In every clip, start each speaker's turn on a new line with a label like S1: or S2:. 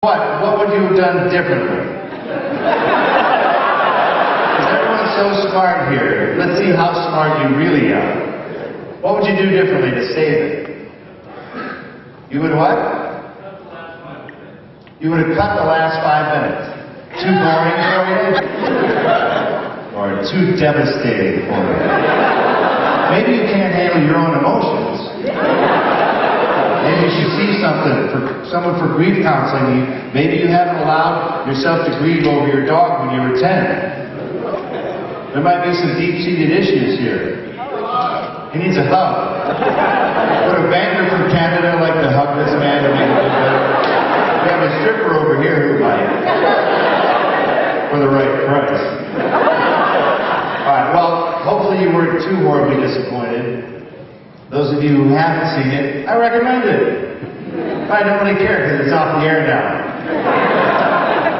S1: What would you have done differently? Because everyone's so smart here. Let's see how smart you really are. What would you do differently to save it? You would what? You would have cut the last 5 minutes. Too boring for you? Or too devastating for you? Maybe you can't handle your own emotions. Maybe you should see someone for grief counseling. Maybe you haven't allowed yourself to grieve over your dog when you were 10. There might be some deep-seated issues here. He needs a hug. Would a banker from Canada like to hug this man to make it feel better? We have a stripper over here who might. For the right price. Alright, well, hopefully you weren't too horribly disappointed. Those of you who haven't seen it, I recommend it. I don't really care because it's off the air now.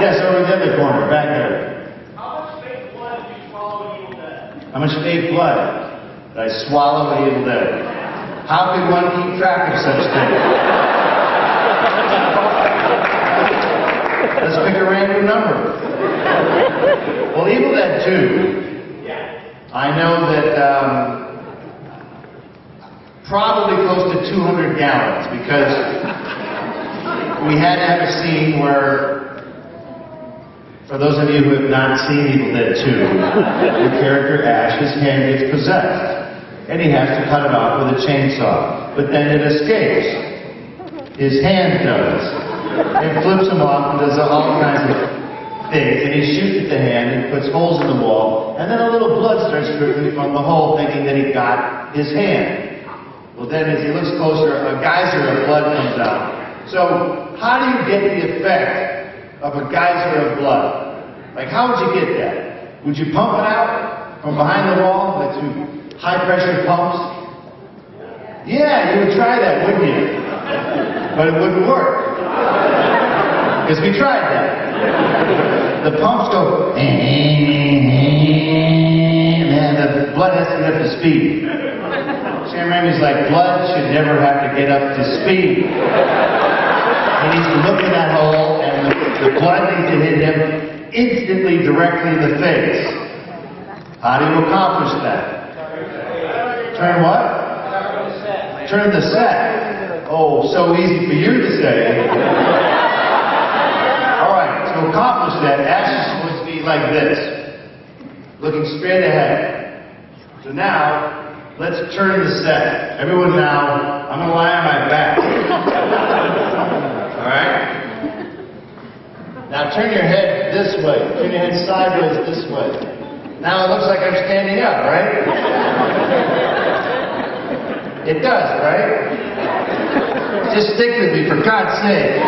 S1: Yes, over in the other corner, back there.
S2: How much fake blood did you swallow an evil dead?
S1: How much fake blood did I swallow an evil dead? How could one keep track of such things? Let's pick a random number. Well, Evil Dead 2, I know that probably close to 200 gallons, because we had to have a scene where, for those of you who have not seen Evil Dead 2, the character Ash, his hand gets possessed, and he has to cut it off with a chainsaw. But then it escapes. His hand does. It flips him off and does all kinds of things, and he shoots at the hand and puts holes in the wall, and then a little blood starts dripping from the hole, thinking that he got his hand. Well, then as he looks closer, a geyser of blood comes out. So, how do you get the effect of a geyser of blood? Like, how would you get that? Would you pump it out from behind the wall, like through high-pressure pumps? Yeah, you would try that, wouldn't you? But it wouldn't work. Because we tried that. The pumps go, man, the blood has to get up to speed. Sam Raimi's like, blood should never have to get up to speed. He needs to look in that hole, and the blood needs to hit him instantly, directly in the face. How do you accomplish that? Turn what? Turn the set. Oh, so easy for you to say. Alright, to accomplish that, Ash is supposed to be like this, looking straight ahead. So now, let's turn the set. Everyone now, I'm going to lie on my back. Alright? Now turn your head this way. Turn your head sideways this way. Now it looks like I'm standing up, right? It does, right? Just stick with me, for God's sake.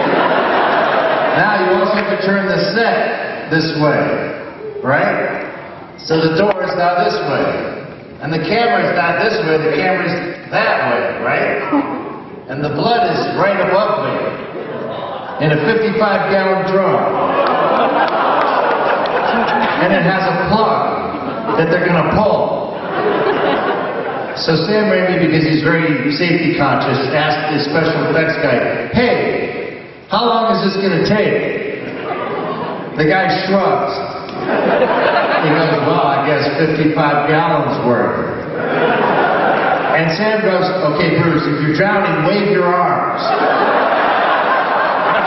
S1: Now you also have to turn the set this way, right? So the door is now this way. And the camera is not this way, the camera is that way, right? And the blood is right above me in a 55-gallon drum. And it has a plug that they're going to pull. So Sam Raimi, because he's very safety conscious, asked the special effects guy, hey, how long is this going to take? The guy shrugs. He goes, well, I guess 55 gallons worth. And Sam goes, okay, Bruce, if you're drowning, wave your arms.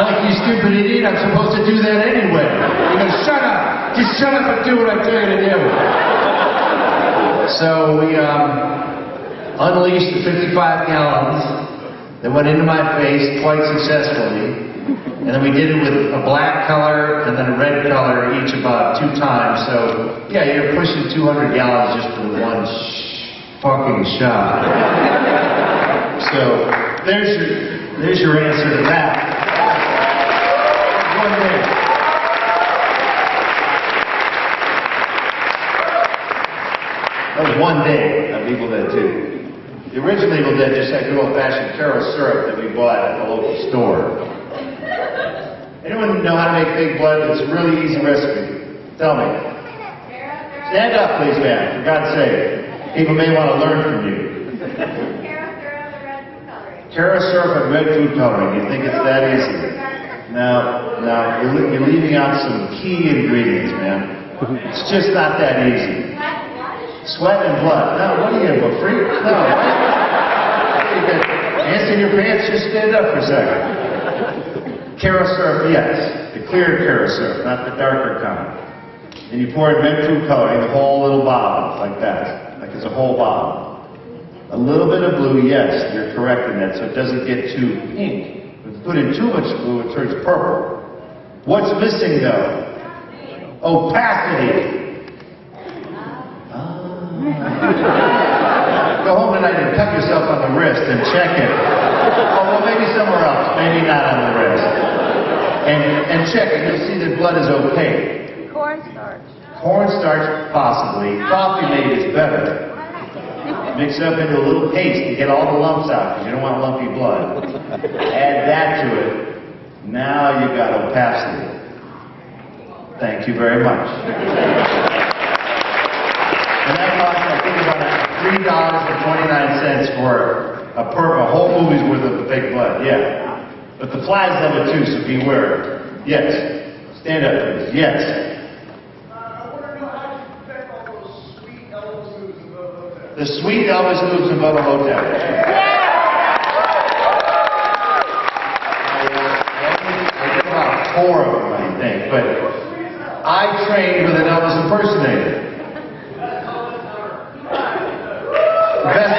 S1: Like, you stupid idiot, I'm supposed to do that anyway. He goes, shut up! Just shut up and do what I tell you to do. So we unleashed the 55 gallons that went into my face quite successfully. And then we did it with a black color and then a red color, each about 2 times. So, yeah, you're pushing 200 gallons just for one fucking shot. So, there's your answer to that. One day. That was one day of Evil Dead 2. The original Evil Dead just had good old-fashioned Caro syrup that we bought at the local store. Anyone know how to make fake blood? It's a really easy recipe. Tell me. Stand up, please, ma'am, for God's sake. People may want to learn from you. Caro syrup and red food coloring. You think it's that easy? Now, you're leaving out some key ingredients, man. It's just not that easy. Sweat and blood. No, what are you, a freak? No. Ants in your pants? Just stand up for a second. Carob syrup, yes. The clear carob syrup, not the darker kind. And you pour in red food coloring, the whole little bottle, like that. Like it's a whole bottle. A little bit of blue, yes, you're correct in that, so it doesn't get too pink. If you put in too much blue, it turns purple. What's missing, though? Opacity. Go home tonight and cut yourself on the wrist and check it. Oh, well, maybe somewhere else. Maybe not on the wrist. And check it. You'll see that blood is opaque.
S3: Cornstarch.
S1: Cornstarch, possibly. Coffee made is better. Mix it up into a little paste to get all the lumps out, because you don't want lumpy blood. Add that to it. Now you've got opacity. Thank you very much. And that costs, I think, about $3.29 for a whole movie's worth of fake blood. Yeah. But the flies love it too, so beware. Yes. Stand up, please. Yes. The sweet Elvis moves in Bubba Hotel. I did about 4 of them, I think, but I trained with an Elvis impersonator. The best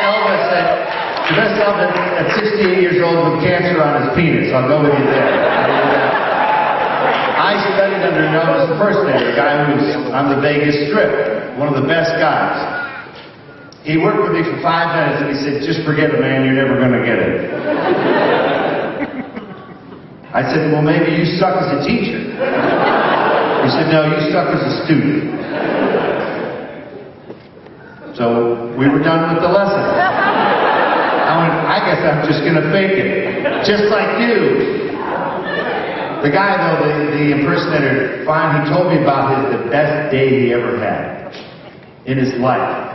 S1: Elvis at 68 years old with cancer on his penis. I'll go with you there. I studied under an Elvis impersonator, a guy who's on the Vegas Strip, one of the best guys. He worked with me for 5 minutes and he said, just forget it, man, you're never going to get it. I said, well, maybe you suck as a teacher. He said, no, you suck as a student. So we were done with the lesson. I went, I guess I'm just going to fake it. Just like you. The guy, though, the impersonator, he told me about the best day he ever had in his life.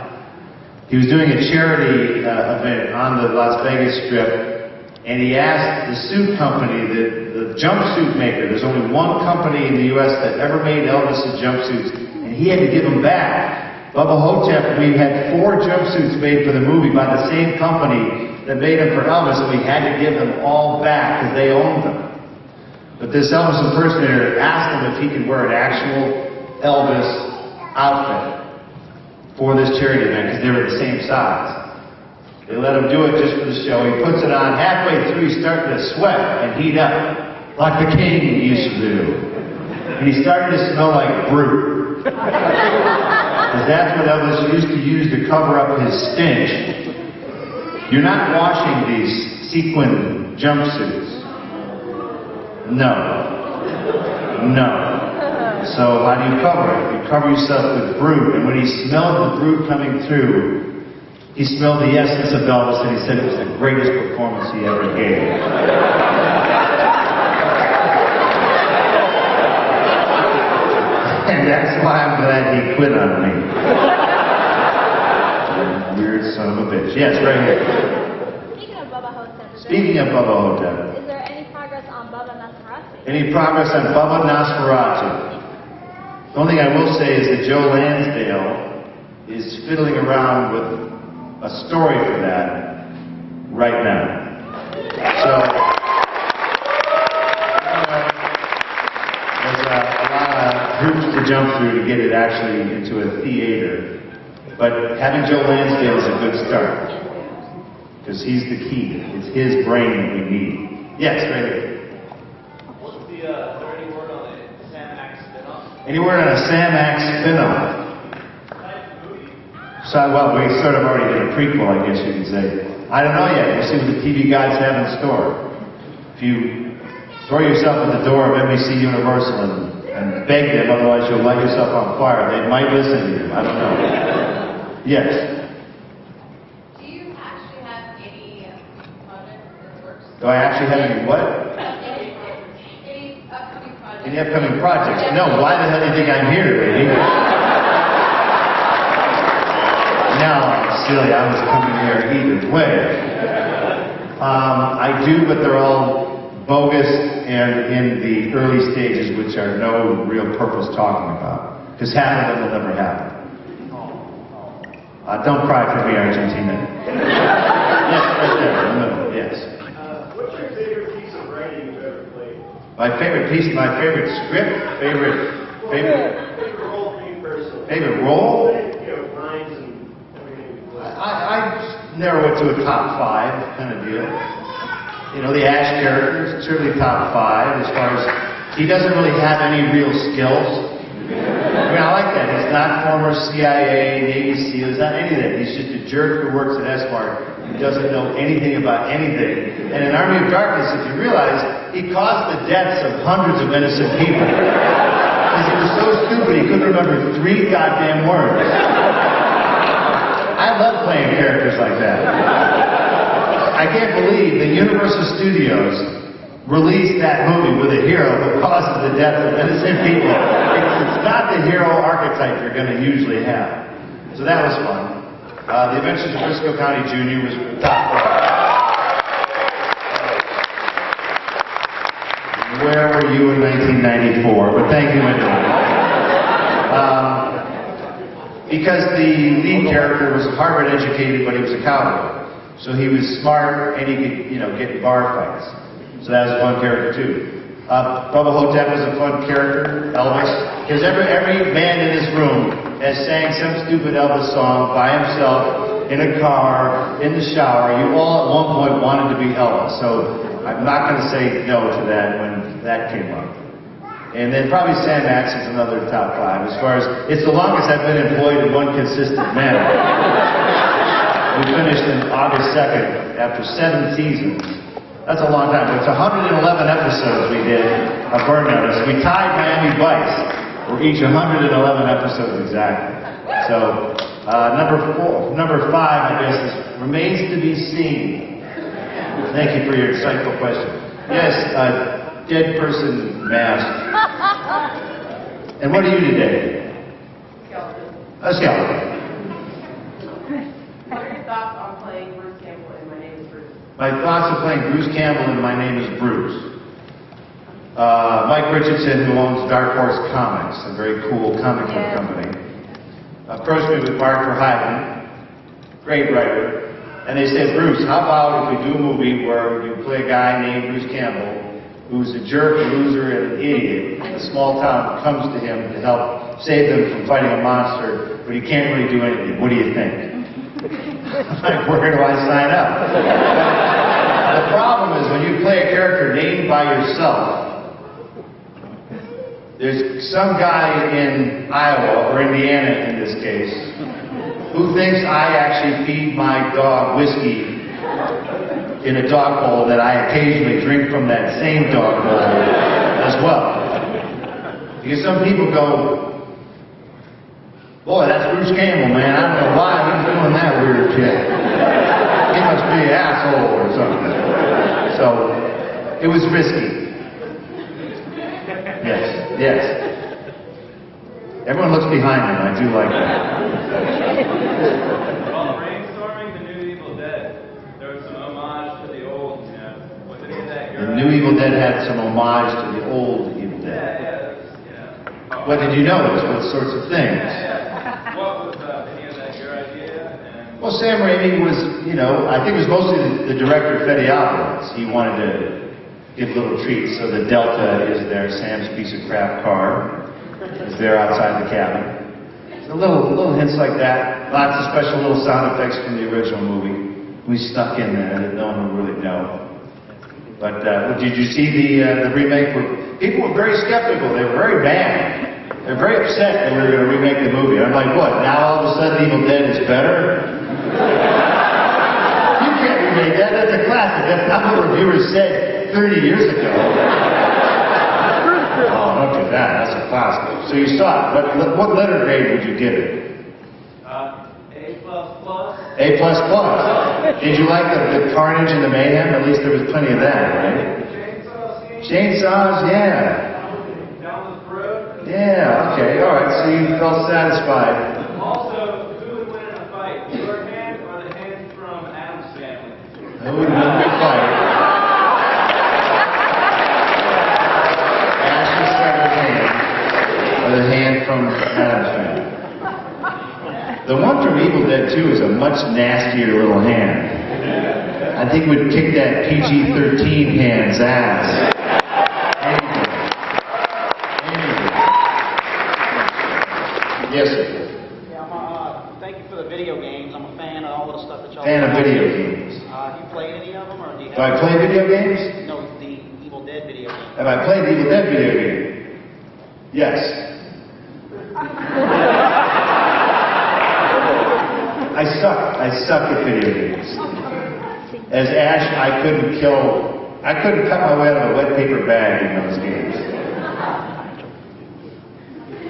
S1: He was doing a charity event on the Las Vegas Strip, and he asked the suit company, the jumpsuit maker, there's only one company in the U.S. that ever made Elvis' jumpsuits, and he had to give them back. Bubba Hotep, we had 4 jumpsuits made for the movie by the same company that made them for Elvis, and we had to give them all back because they owned them. But this Elvis impersonator asked him if he could wear an actual Elvis outfit for this charity event, because they were the same size. They let him do it just for the show. He puts it on. Halfway through, he's starting to sweat and heat up, like the king used to do. And he started to smell like brew. Because that's what Elvis used to use to cover up his stench. You're not washing these sequin jumpsuits. No. No. So how do you cover it? You cover yourself with brew. And when he smelled the brew coming through, he smelled the essence of Elvis, and he said it was the greatest performance he ever gave. And that's why I'm glad he quit on me. Weird son of a bitch. Yes, right here.
S3: Speaking of Bubba Hotep.
S1: Speaking of Bubba Hotep.
S3: Is there any progress on Bubba Nosferatu?
S1: Any progress on Bubba Nosferatu? The only thing I will say is that Joe Lansdale is fiddling around with a story for that right now. So, there's a lot of hoops to jump through to get it actually into a theater. But having Joe Lansdale is a good start. Because he's the key. It's his brain that we need. Yes, right here.
S2: Is there any word on the Sam Axe spinoff?
S1: Any word on a Sam Axe spinoff? So, well, we sort of already did a prequel, I guess you could say. I don't know yet. We'll see what the TV guys have in store. If you throw yourself at the door of NBC Universal and beg them, otherwise you'll light yourself on fire, they might listen to you. I don't know. Yes?
S4: Do you actually have any projects in the works?
S1: Do I actually have any what?
S4: Any upcoming projects?
S1: Any upcoming projects? No, why the hell do you think I'm here, baby? No, silly, I was coming here either way. I do, but they're all bogus and in the early stages, which are no real purpose talking about, because half of them will never happen. Don't cry for me, Argentina. Yes, right there, in the middle, yes.
S2: What's your favorite piece of writing you've ever played?
S1: My favorite piece, my favorite script, favorite
S2: Role for you personally.
S1: favorite role?
S2: You know, lines and everything you play.
S1: I narrow it to a top 5 kind of deal. You know, the Ash character is certainly top 5 as far as he doesn't really have any real skills. I mean, I like that. He's not former CIA, Navy SEAL, he's not any of that. He's just a jerk who works at S-Mart who doesn't know anything about anything. And in Army of Darkness, if you realize, he caused the deaths of hundreds of innocent people. Because he was so stupid, he couldn't remember 3 goddamn words. I love playing characters like that. I can't believe that Universal Studios released that movie with a hero who causes the death of innocent people. It's not the hero archetype you're going to usually have. So that was fun. The Adventures of Briscoe County Jr. was top 5. Where were you in 1994? But thank you anyway. Because the lead character was Harvard educated, but he was a cowboy. So he was smart and he could, you know, get in bar fights. So that was a fun character too. Bubba Hotep was a fun character, Elvis. Because every man in this room has sang some stupid Elvis song by himself, in a car, in the shower. You all at one point wanted to be Elvis. So I'm not going to say no to that when that came up. And then probably Sam Max is another top 5. As far as, it's the longest I've been employed in one consistent manner. We finished in August 2nd after 7 seasons. That's a long time. It's 111 episodes we did of Burn Notice. We tied Miami Vice. We're each 111 episodes exactly. So, number 5, I guess, remains to be seen. Thank you for your insightful question. Yes, dead person mask. And what are you today?
S4: Skeleton.
S1: A skeleton.
S4: What are your thoughts on playing Bruce Campbell in My Name is Bruce?
S1: My thoughts of playing Bruce Campbell and My Name is Bruce. Mike Richardson, who owns Dark Horse Comics, a very cool comic book company, approached me with Mark Verheiden, great writer, and they said, Bruce, how about if we do a movie where you play a guy named Bruce Campbell, who's a jerk, a loser, and an idiot. A small town comes to him to help save them from fighting a monster, but he can't really do anything. What do you think? I'm like, where do I sign up? The problem is when you play a character named by yourself, there's some guy in Iowa, or Indiana in this case, who thinks I actually feed my dog whiskey in a dog bowl that I occasionally drink from that same dog bowl as well. Because some people go, boy, that's Bruce Campbell, man. I don't know why he's doing that weird shit. He must be an asshole or something. So, it was risky. Yes. Everyone looks behind them. I do like that.
S2: While brainstorming the new Evil Dead, there was some homage to the old, you know. Was any of that your
S1: The new Evil Dead had some homage to the old Evil Dead.
S2: Yeah.
S1: What did you notice? What sorts of things?
S2: What was any of that your idea? And
S1: Well, Sam Raimi was, you know, I think it was mostly the director, Fede Alvarez. He wanted to give little treats. So the Delta is there, Sam's piece of craft car is there outside the cabin. So little hints like that. Lots of special little sound effects from the original movie. We snuck in there that no one would really know. But did you see the remake? People were very skeptical. They were very mad. They're very upset that we were going to remake the movie. I'm like, what? Now all of a sudden Evil Dead is better? You can't remake that. That's a classic. That's not what reviewers said 30 years ago. Oh, look at that. That's a classic. So you saw it. What letter grade would you give it?
S2: A++.
S1: A++. Did you like the carnage and the mayhem? At least there was plenty of that, right? Chainsaws, yeah.
S2: Down with the road.
S1: Yeah, okay, alright, so you felt satisfied.
S2: Also, who would win in a fight? Your hand or the hand from Adam's family?
S1: Who would win the fight? from Adam's Family. The one from Evil Dead 2 is a much nastier little hand. I think would kick that PG-13 hand's ass. Yes, sir.
S5: Yeah, thank you for the video games. I'm a fan of all the stuff that y'all
S1: Fan of video games.
S5: You played any of them, or do you have...
S1: Do I play video games?
S5: No, the Evil Dead video game.
S1: Have I played the Evil Dead video game? Yes. I suck at video games. As Ash, I couldn't cut my way out of a wet paper bag in those games.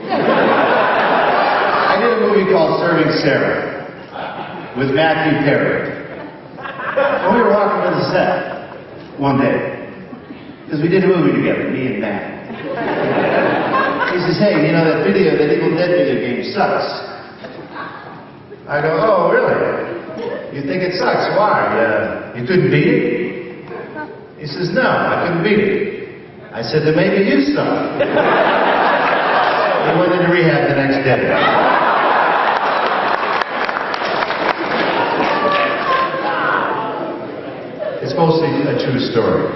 S1: I did a movie called Serving Sarah with Matthew Perry. And we were walking to the set one day, because we did a movie together, me and Matt. He says, hey, you know that Evil Dead video game sucks. I go, oh, really? You think it sucks? Why? You couldn't beat it? He says, no, I couldn't beat it. I said, then maybe you suck. He went into rehab the next day. It's mostly a true story.